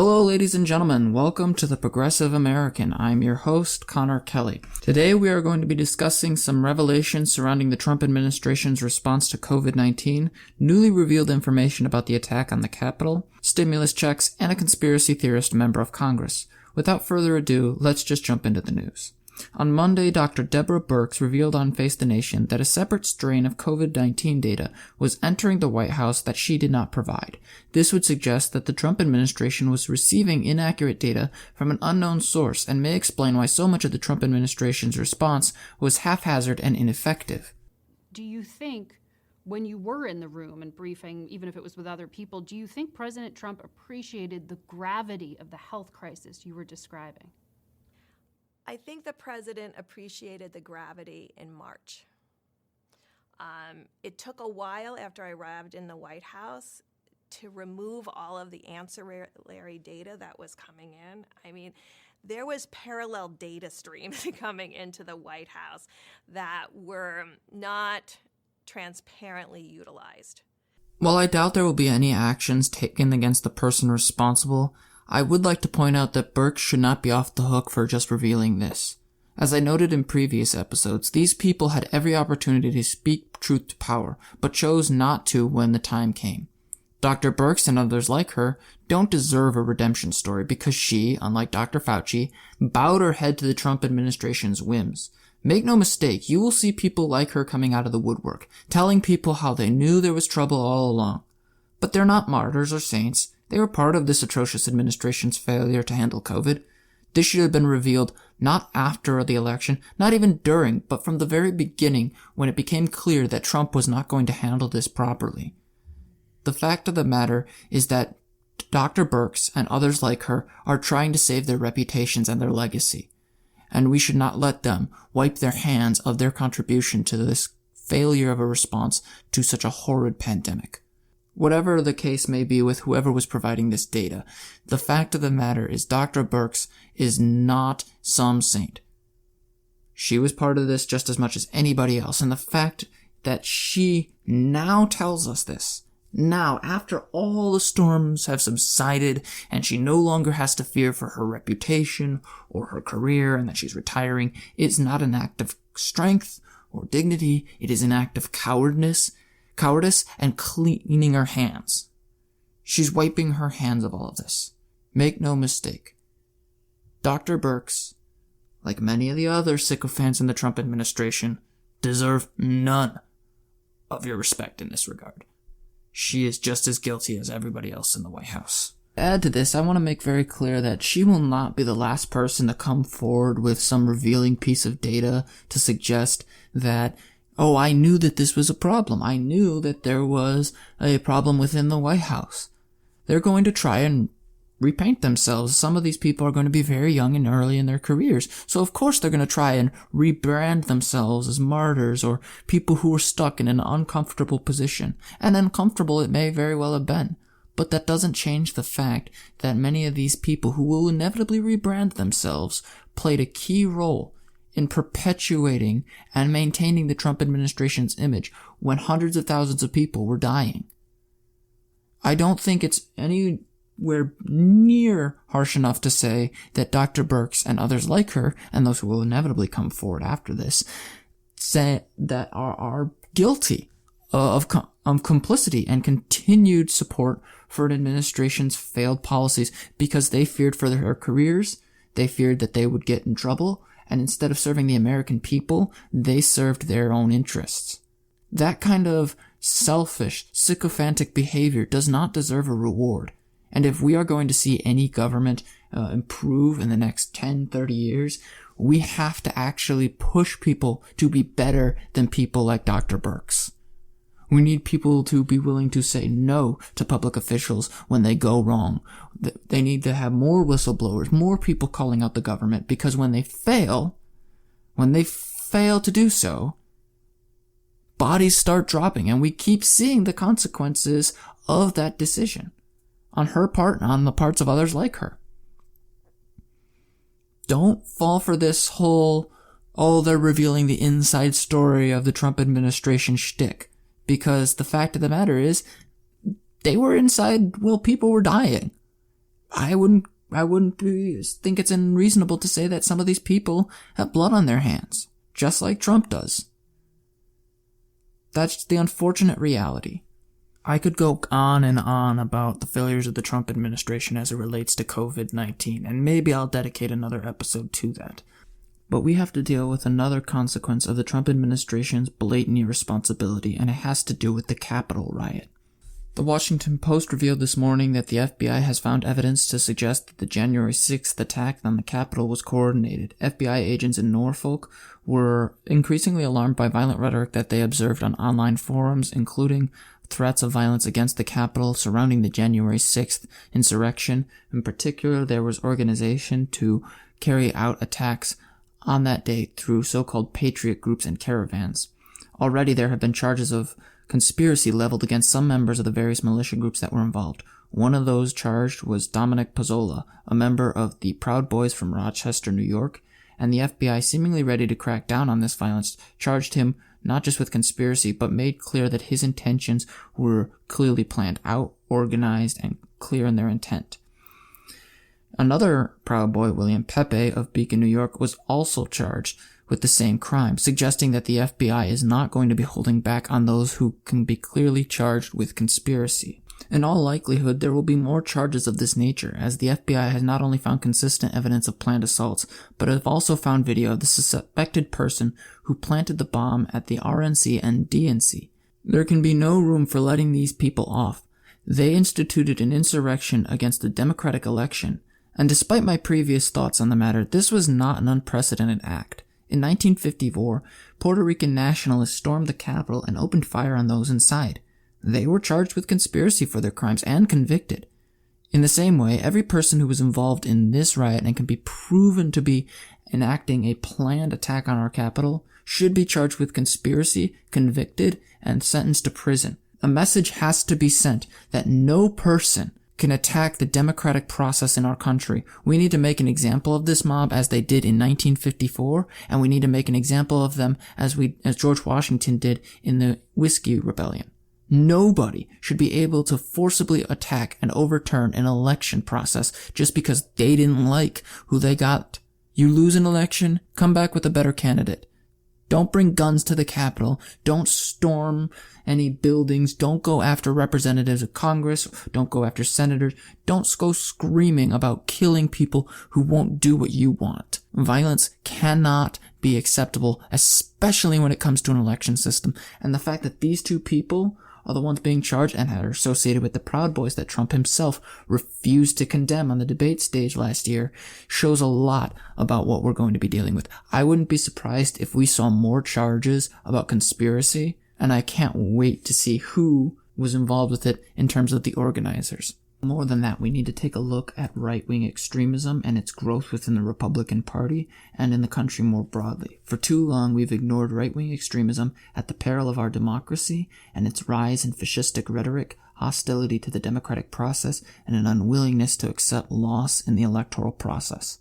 Hello, ladies and gentlemen. Welcome to The Progressive American. I'm your host, Connor Kelly. Today we are going to be discussing some revelations surrounding the Trump administration's response to COVID-19, newly revealed information about the attack on the Capitol, stimulus checks, and a conspiracy theorist member of Congress. Without further ado, let's just jump into the news. On Monday, Dr. Deborah Birx revealed on Face the Nation that a separate strain of COVID-19 data was entering the White House that she did not provide. This would suggest that the Trump administration was receiving inaccurate data from an unknown source and may explain why so much of the Trump administration's response was haphazard and ineffective. Do you think, when you were in the room and briefing, even if it was with other people, do you think President Trump appreciated the gravity of the health crisis you were describing? I think the president appreciated the gravity in March. It took a while after I arrived in the White House to remove all of the ancillary data that was coming in. I mean, there was parallel data streams coming into the White House that were not transparently utilized. While I doubt there will be any actions taken against the person responsible, I would like to point out that Birx should not be off the hook for just revealing this. As I noted in previous episodes, these people had every opportunity to speak truth to power, but chose not to when the time came. Dr. Birx and others like her don't deserve a redemption story because she, unlike Dr. Fauci, bowed her head to the Trump administration's whims. Make no mistake, you will see people like her coming out of the woodwork, telling people how they knew there was trouble all along. But they're not martyrs or saints. They were part of this atrocious administration's failure to handle COVID. This should have been revealed not after the election, not even during, but from the very beginning when it became clear that Trump was not going to handle this properly. The fact of the matter is that Dr. Birx and others like her are trying to save their reputations and their legacy, and we should not let them wipe their hands of their contribution to this failure of a response to such a horrid pandemic. Whatever the case may be with whoever was providing this data, the fact of the matter is Dr. Birx is not some saint. She was part of this just as much as anybody else, and the fact that she now tells us this, now after all the storms have subsided and she no longer has to fear for her reputation or her career and that she's retiring, is not an act of strength or dignity. It is an act of cowardice and cleaning her hands. She's wiping her hands of all of this. Make no mistake. Dr. Birx, like many of the other sycophants in the Trump administration, deserve none of your respect in this regard. She is just as guilty as everybody else in the White House. To add to this, I want to make very clear that she will not be the last person to come forward with some revealing piece of data to suggest that, oh, I knew that this was a problem. I knew that there was a problem within the White House. They're going to try and repaint themselves. Some of these people are going to be very young and early in their careers. So of course they're going to try and rebrand themselves as martyrs or people who were stuck in an uncomfortable position. And uncomfortable it may very well have been. But that doesn't change the fact that many of these people who will inevitably rebrand themselves played a key role in perpetuating and maintaining the Trump administration's image when hundreds of thousands of people were dying. I don't think it's anywhere near harsh enough to say that Dr. Birx and others like her, and those who will inevitably come forward after this, say that are guilty of complicity and continued support for an administration's failed policies because they feared for their careers, they feared that they would get in trouble, and instead of serving the American people, they served their own interests. That kind of selfish, sycophantic behavior does not deserve a reward. And if we are going to see any government improve in the next 10, 30 years, we have to actually push people to be better than people like Dr. Birx. We need people to be willing to say no to public officials when they go wrong. They need to have more whistleblowers, more people calling out the government, because when they fail to do so, bodies start dropping, and we keep seeing the consequences of that decision on her part and on the parts of others like her. Don't fall for this whole, they're revealing the inside story of the Trump administration shtick. Because the fact of the matter is, they were inside while people were dying. I wouldn't think it's unreasonable to say that some of these people have blood on their hands, just like Trump does. That's the unfortunate reality. I could go on and on about the failures of the Trump administration as it relates to COVID-19, and maybe I'll dedicate another episode to that. But we have to deal with another consequence of the Trump administration's blatant irresponsibility, and it has to do with the Capitol riot. The Washington Post revealed this morning that the FBI has found evidence to suggest that the January 6th attack on the Capitol was coordinated. FBI agents in Norfolk were increasingly alarmed by violent rhetoric that they observed on online forums, including threats of violence against the Capitol surrounding the January 6th insurrection. In particular, there was organization to carry out attacks on that day through so-called patriot groups and caravans. Already there have been charges of conspiracy leveled against some members of the various militia groups that were involved. One of those charged was Dominic Pezzola, a member of the Proud Boys from Rochester, New York, and the FBI, seemingly ready to crack down on this violence, charged him not just with conspiracy, but made clear that his intentions were clearly planned out, organized, and clear in their intent. Another Proud Boy, William Pepe of Beacon, New York, was also charged with the same crime, suggesting that the FBI is not going to be holding back on those who can be clearly charged with conspiracy. In all likelihood, there will be more charges of this nature, as the FBI has not only found consistent evidence of planned assaults, but have also found video of the suspected person who planted the bomb at the RNC and DNC. There can be no room for letting these people off. They instituted an insurrection against the Democratic election, and despite my previous thoughts on the matter, this was not an unprecedented act. In 1954, Puerto Rican nationalists stormed the Capitol and opened fire on those inside. They were charged with conspiracy for their crimes and convicted. In the same way, every person who was involved in this riot and can be proven to be enacting a planned attack on our Capitol should be charged with conspiracy, convicted, and sentenced to prison. A message has to be sent that no person can attack the democratic process in our country. We need to make an example of this mob as they did in 1954, and we need to make an example of them as George Washington did in the Whiskey Rebellion. Nobody should be able to forcibly attack and overturn an election process just because they didn't like who they got. You lose an election, come back with a better candidate. Don't bring guns to the Capitol. Don't storm any buildings. Don't go after representatives of Congress. Don't go after senators. Don't go screaming about killing people who won't do what you want. Violence cannot be acceptable, especially when it comes to an election system. And the fact that these two people are the ones being charged and are associated with the Proud Boys that Trump himself refused to condemn on the debate stage last year shows a lot about what we're going to be dealing with. I wouldn't be surprised if we saw more charges about conspiracy, and I can't wait to see who was involved with it in terms of the organizers. More than that, we need to take a look at right-wing extremism and its growth within the Republican Party and in the country more broadly. For too long, we've ignored right-wing extremism at the peril of our democracy and its rise in fascistic rhetoric, hostility to the democratic process, and an unwillingness to accept loss in the electoral process.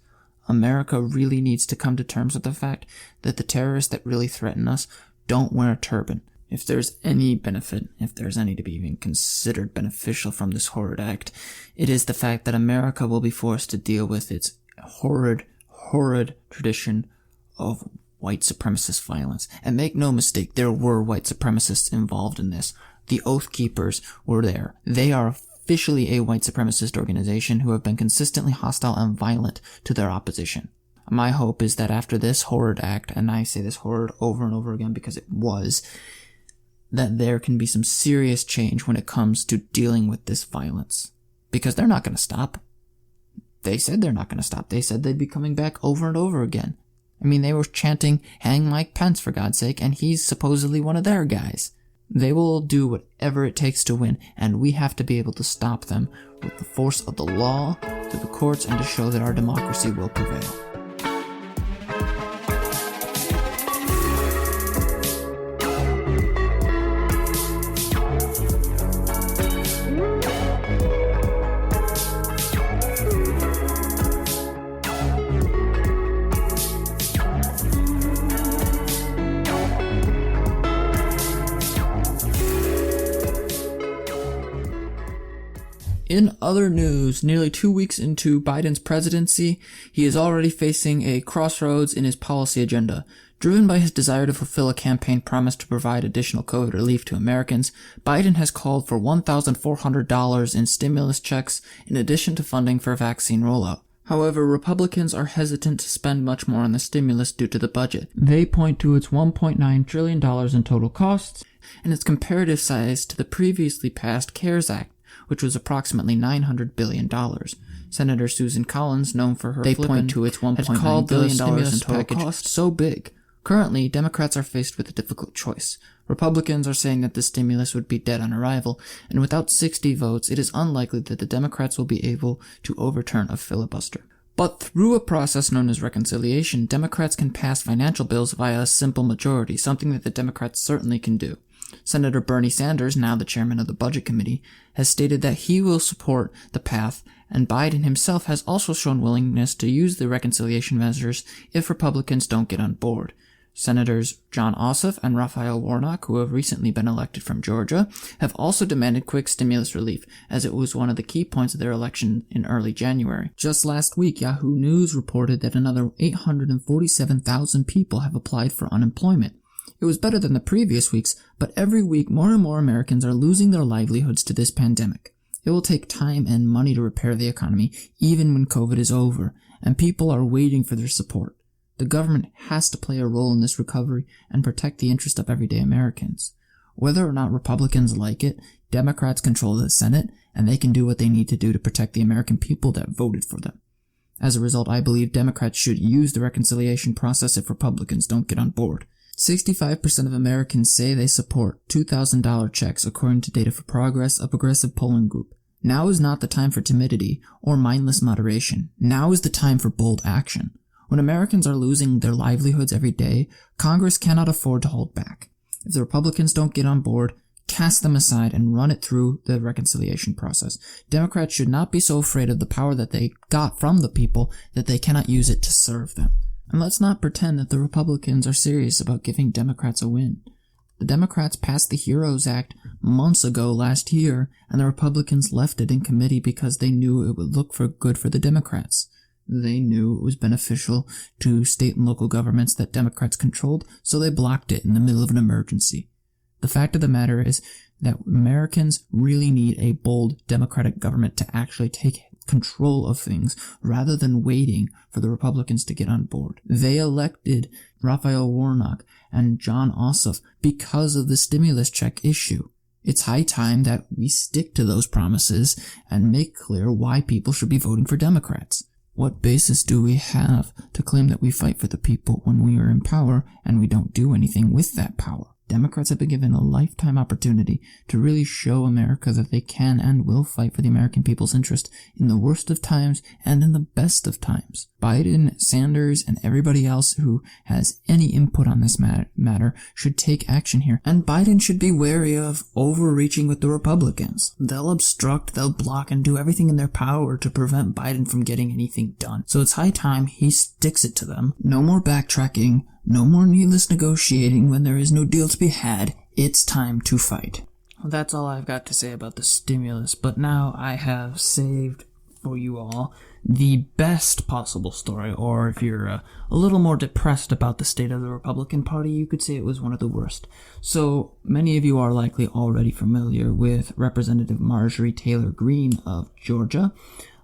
America really needs to come to terms with the fact that the terrorists that really threaten us don't wear a turban. If there's any benefit, if there's any to be even considered beneficial from this horrid act, it is the fact that America will be forced to deal with its horrid tradition of white supremacist violence. And make no mistake, there were white supremacists involved in this. The Oath Keepers were there. They are officially a white supremacist organization who have been consistently hostile and violent to their opposition. My hope is that after this horrid act, and I say this horrid over and over again because it was, that there can be some serious change when it comes to dealing with this violence. Because they're not going to stop. They said they're not going to stop. They said they'd be coming back over and over again. I mean, they were chanting, "Hang Mike Pence, for God's sake," and he's supposedly one of their guys. They will do whatever it takes to win, and we have to be able to stop them with the force of the law, through the courts, and to show that our democracy will prevail. In other news, nearly 2 weeks into Biden's presidency, he is already facing a crossroads in his policy agenda. Driven by his desire to fulfill a campaign promise to provide additional COVID relief to Americans, Biden has called for $1,400 in stimulus checks in addition to funding for vaccine rollout. However, Republicans are hesitant to spend much more on the stimulus due to the budget. They point to its $1.9 trillion in total costs and its comparative size to the previously passed CARES Act, which was approximately $900 billion. Senator Susan Collins, known for her flippant, to its $1.9 billion in total cost so big. Currently, Democrats are faced with a difficult choice. Republicans are saying that the stimulus would be dead on arrival, and without 60 votes, it is unlikely that the Democrats will be able to overturn a filibuster. But through a process known as reconciliation, Democrats can pass financial bills via a simple majority, something that the Democrats certainly can do. Senator Bernie Sanders, now the chairman of the Budget Committee, has stated that he will support the path, and Biden himself has also shown willingness to use the reconciliation measures if Republicans don't get on board. Senators Jon Ossoff and Raphael Warnock, who have recently been elected from Georgia, have also demanded quick stimulus relief, as it was one of the key points of their election in early January. Just last week, Yahoo News reported that another 847,000 people have applied for unemployment. It was better than the previous weeks, but every week more and more Americans are losing their livelihoods to this pandemic. It will take time and money to repair the economy, even when COVID is over, and people are waiting for their support. The government has to play a role in this recovery and protect the interest of everyday Americans. Whether or not Republicans like it, Democrats control the Senate, and they can do what they need to do to protect the American people that voted for them. As a result, I believe Democrats should use the reconciliation process if Republicans don't get on board. 65% of Americans say they support $2,000 checks according to Data for Progress, a progressive polling group. Now is not the time for timidity or mindless moderation. Now is the time for bold action. When Americans are losing their livelihoods every day, Congress cannot afford to hold back. If the Republicans don't get on board, cast them aside and run it through the reconciliation process. Democrats should not be so afraid of the power that they got from the people that they cannot use it to serve them. And let's not pretend that the Republicans are serious about giving Democrats a win. The Democrats passed the HEROES Act months ago last year, and the Republicans left it in committee because they knew it would look good for the Democrats. They knew it was beneficial to state and local governments that Democrats controlled, so they blocked it in the middle of an emergency. The fact of the matter is that Americans really need a bold Democratic government to actually take control of things rather than waiting for the Republicans to get on board. They elected Raphael Warnock and Jon Ossoff because of the stimulus check issue. It's high time that we stick to those promises and make clear why people should be voting for Democrats. What basis do we have to claim that we fight for the people when we are in power and we don't do anything with that power? Democrats have been given a lifetime opportunity to really show America that they can and will fight for the American people's interest in the worst of times and in the best of times. Biden, Sanders, and everybody else who has any input on this matter should take action here. And Biden should be wary of overreaching with the Republicans. They'll obstruct, they'll block, and do everything in their power to prevent Biden from getting anything done. So it's high time he sticks it to them. No more backtracking. No more needless negotiating when there is no deal to be had. It's time to fight. Well, that's all I've got to say about the stimulus, but now I have saved for you all the best possible story, or if you're a little more depressed about the state of the Republican Party, you could say it was one of the worst. So many of you are likely already familiar with Representative Marjorie Taylor Greene of Georgia.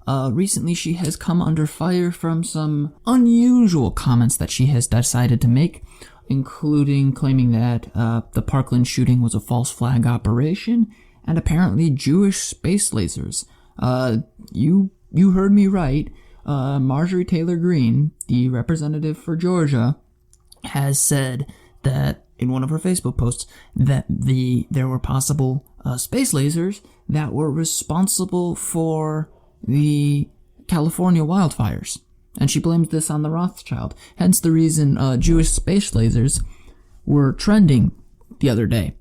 Recently, she has come under fire from some unusual comments that she has decided to make, including claiming that the Parkland shooting was a false flag operation, and apparently Jewish space lasers. You heard me right. Marjorie Taylor Greene, the representative for Georgia, has said that in one of her Facebook posts that there were possible space lasers that were responsible for the California wildfires, and she blames this on the Rothschild, hence the reason Jewish space lasers were trending the other day.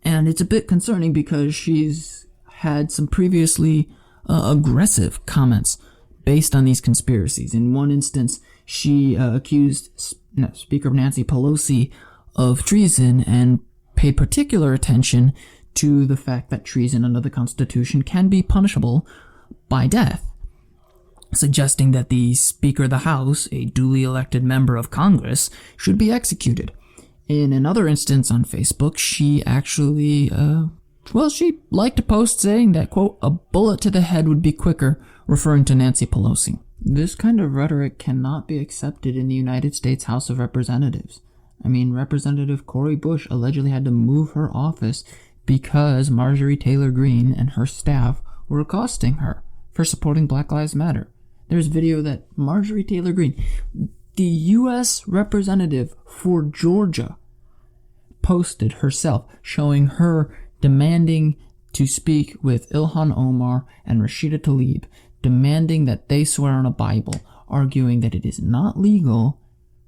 And it's a bit concerning because she's had some previously aggressive comments based on these conspiracies. In one instance, she accused Speaker Nancy Pelosi of treason and paid particular attention to the fact that treason under the Constitution can be punishable by death, suggesting that the Speaker of the House, a duly elected member of Congress, should be executed. In another instance on Facebook, she actually, she liked a post saying that, quote, a bullet to the head would be quicker, referring to Nancy Pelosi. This kind of rhetoric cannot be accepted in the United States House of Representatives. I mean, Representative Cori Bush allegedly had to move her office because Marjorie Taylor Greene and her staff were accosting her for supporting Black Lives Matter. There's video that Marjorie Taylor Greene, the U.S. representative for Georgia, posted herself, showing her demanding to speak with Ilhan Omar and Rashida Tlaib, demanding that they swear on a Bible, arguing that it is not legal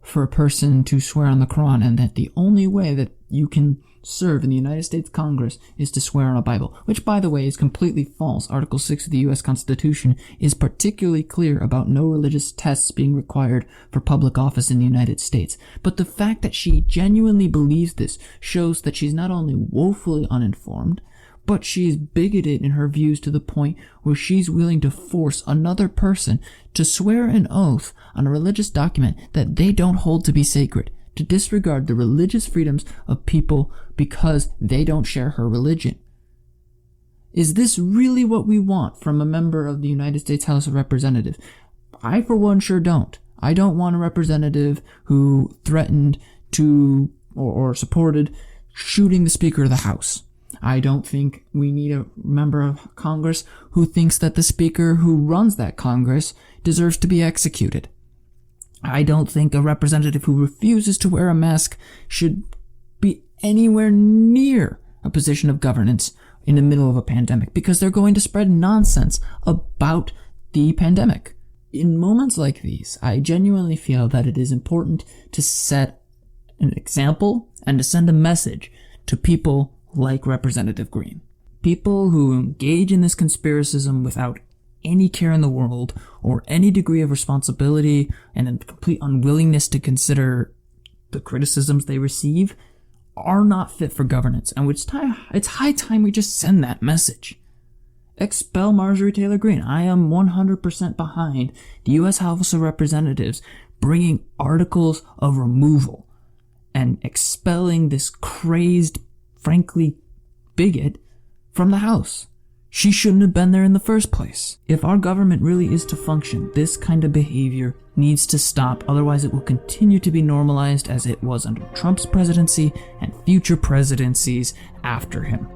for a person to swear on the Quran, and that the only way that you can serve in the United States Congress is to swear on a Bible, which, by the way, is completely false. Article 6 of the U.S. Constitution is particularly clear about no religious tests being required for public office in the United States. But the fact that she genuinely believes this shows that she's not only woefully uninformed, but she's bigoted in her views to the point where she's willing to force another person to swear an oath on a religious document that they don't hold to be sacred, to disregard the religious freedoms of people because they don't share her religion. Is this really what we want from a member of the United States House of Representatives? I, for one, sure don't. I don't want a representative who threatened to or supported shooting the Speaker of the House. I don't think we need a member of Congress who thinks that the Speaker who runs that Congress deserves to be executed. I don't think a representative who refuses to wear a mask should be anywhere near a position of governance in the middle of a pandemic, because they're going to spread nonsense about the pandemic. In moments like these, I genuinely feel that it is important to set an example and to send a message to people like Representative Greene. People who engage in this conspiracism without any care in the world or any degree of responsibility and a complete unwillingness to consider the criticisms they receive are not fit for governance. And it's high time we just send that message. Expel Marjorie Taylor Greene. I am 100% behind the U.S. House of Representatives bringing articles of removal and expelling this crazed, frankly, bigot from the House. She shouldn't have been there in the first place. If our government really is to function, this kind of behavior needs to stop, otherwise it will continue to be normalized as it was under Trump's presidency and future presidencies after him.